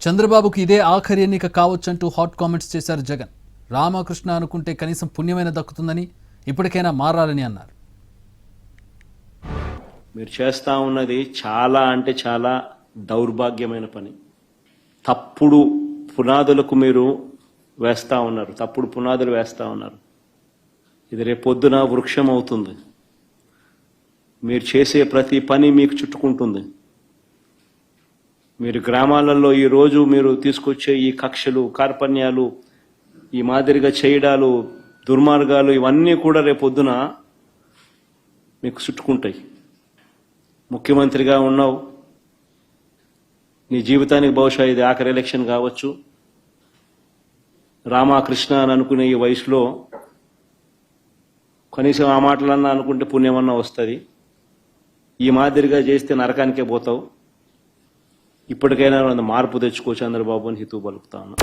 చంద్రబాబుకు ఇదే ఆఖరి ఎన్నిక కావచ్చంటూ హాట్ కామెంట్స్ చేశారు జగన్. రామకృష్ణ అనుకుంటే కనీసం పుణ్యమైన దక్కుతుందని, ఇప్పటికైనా మారాలని అన్నారు. మీరు చేస్తా ఉన్నది చాలా అంటే చాలా దౌర్భాగ్యమైన పని. తప్పుడు పునాదులకు మీరు వేస్తా ఉన్నారు, తప్పుడు పునాదులు వేస్తా ఉన్నారు. ఇది రేపొద్దున వృక్షం అవుతుంది. మీరు చేసే ప్రతి పని మీకు చుట్టుకుంటుంది. మీరు గ్రామాలలో ఈరోజు మీరు తీసుకొచ్చే ఈ కక్షలు, కార్పణ్యాలు, ఈ మాదిరిగా చేయడాలు, దుర్మార్గాలు, ఇవన్నీ కూడా రేపొద్దున మీకు చుట్టుకుంటాయి. ముఖ్యమంత్రిగా ఉన్నావు, నీ జీవితానికి బహుశా ఇది ఆఖరి ఎలక్షన్ కావచ్చు. రామకృష్ణ అని అనుకునే ఈ వయసులో కనీసం ఆ మాటలన్నా అనుకుంటే పుణ్యమన్నా వస్తుంది. ఈ మాదిరిగా చేస్తే నరకానికే పోతావు. ఇప్పటికైనా మార్పు తెచ్చుకో చంద్రబాబు అని హితవు పలుకుతా ఉన్నా.